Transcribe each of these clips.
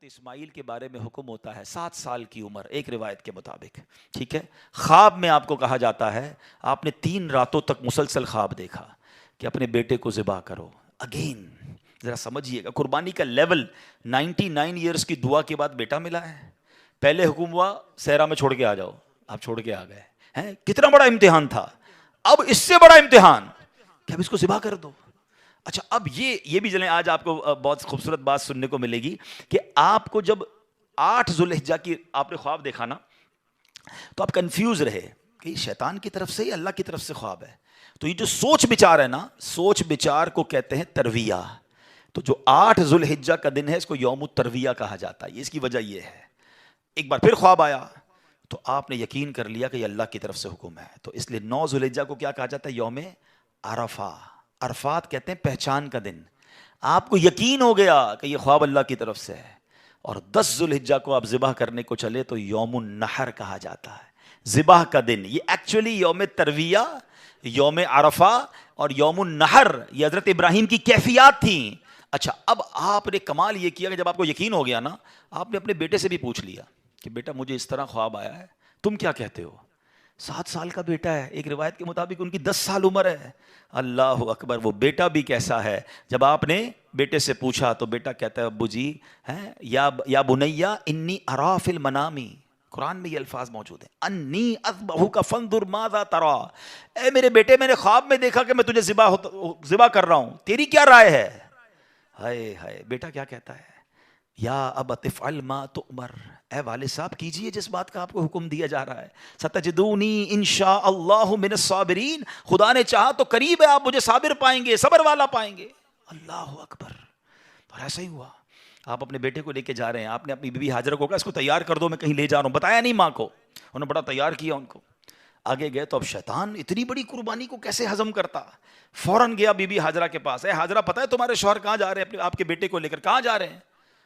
حضرت اسماعیل کے بارے میں حکم ہوتا ہے 7 سال کی عمر ایک روایت کے مطابق، ٹھیک ہے. خواب میں آپ کو کہا جاتا ہے آپ نے 3 راتوں تک مسلسل خواب دیکھا کہ اپنے بیٹے کو ذبح کرو. اگین ذرا سمجھیے گا قربانی کا لیول. 99 ایئرس کی دعا کے بعد بیٹا ملا ہے. پہلے حکم ہوا صحرا میں چھوڑ کے آ جاؤ، آپ چھوڑ کے آ گئے ہیں. کتنا بڑا امتحان تھا. اب اس سے بڑا امتحان کہ اب اس کو ذبح کر دو. اچھا اب یہ بھی چلیں، آج آپ کو بہت خوبصورت بات سننے کو ملے گی کہ آپ کو جب 8 ذوالحجہ کی آپ نے خواب دیکھا نا تو آپ کنفیوز رہے کہ یہ شیطان کی طرف سے یا اللہ کی طرف سے خواب ہے. تو یہ جو سوچ بچار ہے نا، سوچ بچار کو کہتے ہیں ترویہ. تو جو 8 ذوالحجہ کا دن ہے اس کو یوم الترویہ کہا جاتا ہے. اس کی وجہ یہ ہے ایک بار پھر خواب آیا تو آپ نے یقین کر لیا کہ یہ اللہ کی طرف سے حکم ہے. تو اس لیے 9 ذوالحجہ کو کیا کہا جاتا ہے؟ یوم عرفہ. عرفات کہتے ہیں پہچان کا دن. آپ کو یقین ہو گیا کہ یہ خواب اللہ کی طرف سے ہے. اور 10 ذوالحجہ کو آپ ذبح کرنے کو چلے تو یوم النحر کہا جاتا ہے، ذبح کا دن. یہ ایکچولی یوم ترویہ، یوم عرفہ اور یوم النحر یہ حضرت ابراہیم کی کیفیات تھیں. اچھا اب آپ نے کمال یہ کیا کہ جب آپ کو یقین ہو گیا نا، آپ نے اپنے بیٹے سے بھی پوچھ لیا کہ بیٹا مجھے اس طرح خواب آیا ہے، تم کیا کہتے ہو؟ 7 سال کا بیٹا ہے، ایک روایت کے مطابق ان کی 10 سال عمر ہے. اللہ اکبر. وہ بیٹا بھی کیسا ہے. جب آپ نے بیٹے سے پوچھا تو بیٹا کہتا ہے ابو جی یا بنیا انی ارا فی المنام. قرآن میں یہ الفاظ موجود ہیں، انی اذبحک فانظر ماذا ترى. اے میرے بیٹے میں نے خواب میں دیکھا کہ میں تجھے ذبح کر رہا ہوں، تیری کیا رائے ہے؟ ہائے ہائے. بیٹا کیا کہتا ہے؟ یا ابت افعل ما تؤمر. اے والد صاحب کیجئے جس بات کا آپ کو حکم دیا جا رہا ہے. ستجدونی انشاء اللہ من الصابرین. خدا نے چاہا تو قریب ہے آپ مجھے صابر پائیں گے، صبر والا پائیں گے. اللہ اکبر. اور ایسا ہی ہوا. آپ اپنے بیٹے کو لے کے جا رہے ہیں، آپ نے اپنی بیوی ہاجرہ کو کہا اس کو تیار کر دو میں کہیں لے جا رہا ہوں، بتایا نہیں ماں کو. انہوں نے بڑا تیار کیا ان کو. آگے گئے تو اب شیطان اتنی بڑی قربانی کو کیسے ہضم کرتا. فوراً گیا بی بی ہاجرہ کے پاس. اے ہاجرہ پتہ ہے تمہارے شوہر کہاں جا رہے ہیں؟ آپ کے بیٹے کو لے کر کہاں جا رہے ہیں؟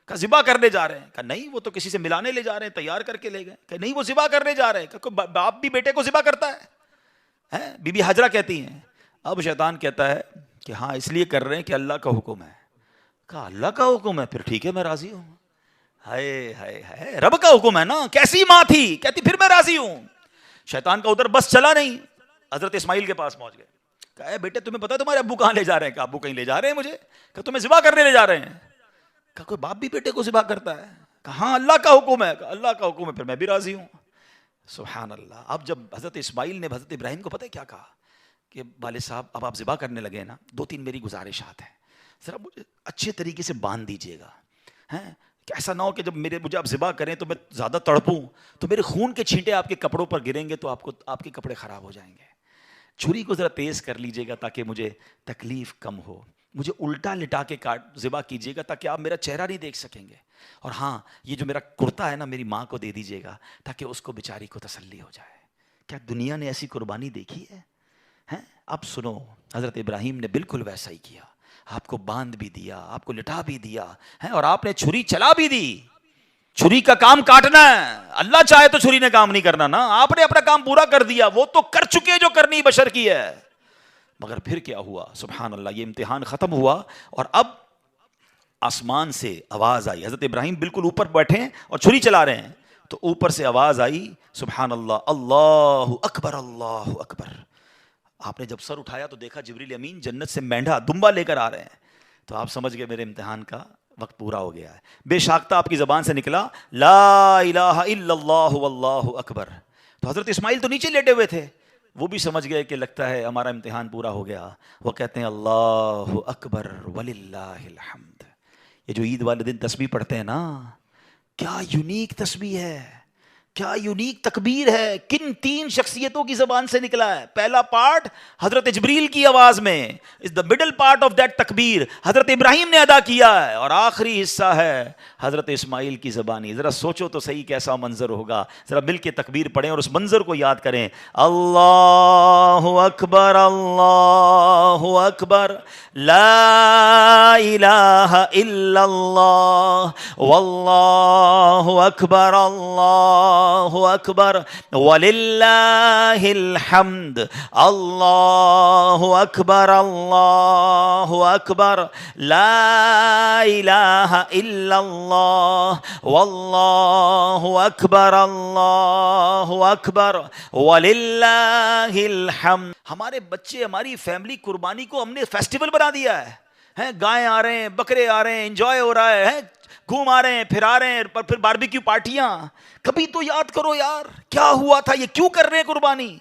کہا ذبح کرنے جا رہے ہیں. کہا نہیں وہ تو کسی سے ملانے لے جا رہے ہیں، تیار کر کے لے گئے. کہ نہیں وہ ذبح کرنے جا رہے ہیں. کہ باپ بھی بیٹے کو ذبح کرتا ہے؟ بی بی ہاجرہ کہتی ہیں. اب شیطان کہتا ہے کہ ہاں اس لیے کر رہے ہیں کہ اللہ کا حکم ہے. کہا اللہ کا حکم ہے؟ پھر ٹھیک ہے میں راضی ہوں. ہائے ہائے ہائے، رب کا حکم ہے نا. کیسی ماں تھی، کہتی پھر میں راضی ہوں. شیطان کا ادھر بس چلا نہیں، حضرت اسماعیل کے پاس پہنچ گئے. کہا اے بیٹے تمہیں پتا تمہارے ابو کہاں لے جا رہے ہیں؟ کہ ابو کہیں لے جا رہے ہیں مجھے. کہ تمہیں ذبح کرنے لے جا رہے ہیں. کہا کوئی باپ بھی بیٹے کو ذبح کرتا ہے؟ کہا ہاں اللہ کا حکم ہے. کہا اللہ کا حکم ہے پھر میں بھی راضی ہوں. سبحان اللہ. اب جب حضرت اسماعیل نے حضرت ابراہیم کو پتہ ہے کیا کہا کہ والد صاحب اب آپ ذبح کرنے لگے نا، 2-3 میری گزارشات ہیں، ذرا مجھے اچھے طریقے سے باندھ دیجیے گا. کہ ایسا نہ ہو کہ جب مجھے آپ ذبح کریں تو میں زیادہ تڑپوں تو میرے خون کے چھینٹے آپ کے کپڑوں پر گریں گے تو آپ کے کپڑے خراب ہو جائیں گے. چھری کو ذرا تیز کر لیجیے گا تاکہ مجھے تکلیف کم ہو. مجھے الٹا لٹا کے ذبح کیجیے گا تاکہ آپ میرا چہرہ نہیں دیکھ سکیں گے. اور ہاں یہ جو میرا کرتا ہے نا میری ماں کو دے دیجیے گا تاکہ اس کو بیچاری کو تسلی ہو جائے. کیا دنیا نے ایسی قربانی دیکھی ہے؟ اب سنو، حضرت ابراہیم نے بالکل ویسا ہی کیا. آپ کو باندھ بھی دیا، آپ کو لٹا بھی دیا اور آپ نے چھری چلا بھی دی. چھری کا کام کاٹنا ہے، اللہ چاہے تو چھری نے کام نہیں کرنا نا. آپ نے اپنا کام پورا کر دیا، وہ تو کر چکے جو کرنی بشر کی ہے. مگر پھر کیا ہوا؟ سبحان اللہ. یہ امتحان ختم ہوا اور اب آسمان سے آواز آئی. حضرت ابراہیم بالکل اوپر بیٹھے ہیں اور چھری چلا رہے ہیں تو اوپر سے آواز آئی سبحان اللہ، اللہ اکبر اللہ اکبر. آپ نے جب سر اٹھایا تو دیکھا جبریل امین جنت سے مینڈھا دمبا لے کر آ رہے ہیں. تو آپ سمجھ گئے میرے امتحان کا وقت پورا ہو گیا ہے. بے شاختہ آپ کی زبان سے نکلا لا الہ الا اللہ واللہ اکبر. تو حضرت اسماعیل تو نیچے لیٹے ہوئے تھے، وہ بھی سمجھ گئے کہ لگتا ہے ہمارا امتحان پورا ہو گیا. وہ کہتے ہیں اللہ اکبر وللہ الحمد. یہ جو عید والے دن تسبیح پڑھتے ہیں نا، کیا یونیک تسبیح ہے، کیا یونیک تکبیر ہے. کن 3 شخصیتوں کی زبان سے نکلا ہے؟ پہلا پارٹ حضرت جبریل کی آواز میں، is the middle part of that تکبیر حضرت ابراہیم نے ادا کیا ہے، اور آخری حصہ ہے حضرت اسماعیل کی زبانی. ذرا سوچو تو صحیح کیسا منظر ہوگا. ذرا مل کے تکبیر پڑھیں اور اس منظر کو یاد کریں. اللہ اکبر اللہ اللہ اکبر لا الہ الا اللہ واللہ اکبر اللہ اکبر وللہ الحمد اللہ اکبر اللہ اکبر لا الہ الا اللہ واللہ اکبر اللہ اکبر وللہ الحمد. ہمارے بچے ہماری فیملی قربانی کو ہم نے فیسٹیول بنا دیا ہے. گائے آ رہے ہیں, بکرے آ رہے ہیں, انجوائے ہو رہا ہے, گھوم آ رہے ہیں, پھر آ رہے ہیں, پھر باربیکیو پارٹیاں. کبھی تو یاد کرو یار کیا ہوا تھا, یہ کیوں کر رہے ہیں قربانی,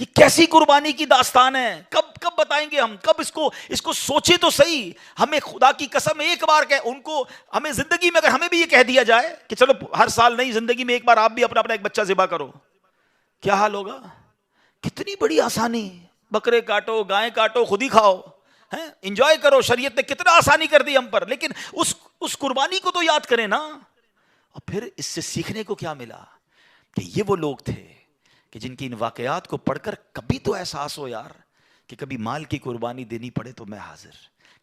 یہ کیسی قربانی کی داستان ہے. کب بتائیں گے ہم, کب اس کو سوچے تو صحیح. ہمیں خدا کی قسم ایک بار ان کو ہمیں زندگی میں اگر ہمیں بھی یہ کہہ دیا جائے کہ چلو ہر سال نہیں, زندگی میں ایک بار آپ بھی اپنا ایک بچہ ذبح کرو, کیا حال ہوگا. کتنی بڑی آسانی, بکرے کاٹو, گائیں کاٹو, خود ہی کھاؤ, انجوائے کرو. شریعت نے کتنا آسانی کر دی ہم پر, لیکن اس قربانی کو تو یاد کریں نا. اور پھر اس سے سیکھنے کو کیا ملا کہ یہ وہ لوگ تھے کہ جن کی ان واقعات کو پڑھ کر کبھی تو احساس ہو یار کہ کبھی مال کی قربانی دینی پڑے تو میں حاضر,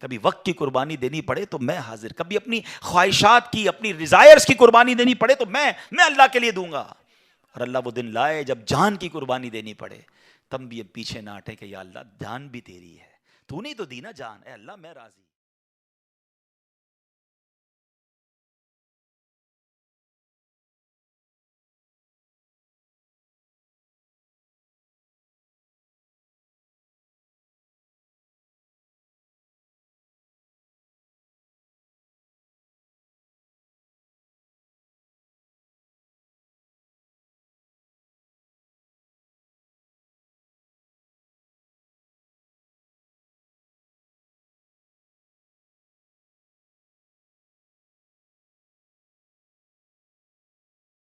کبھی وقت کی قربانی دینی پڑے تو میں حاضر, کبھی اپنی خواہشات کی, اپنی ڈیزائرز کی قربانی دینی پڑے تو میں اللہ کے لیے دوں گا. اور اللہ وہ دن لائے جب جان کی قربانی دینی پڑے, تب بھی اب پیچھے نہ ہٹے کہ یا اللہ جان بھی تیری ہے, تو نے تو دی نا جان, اے اللہ میں راضی.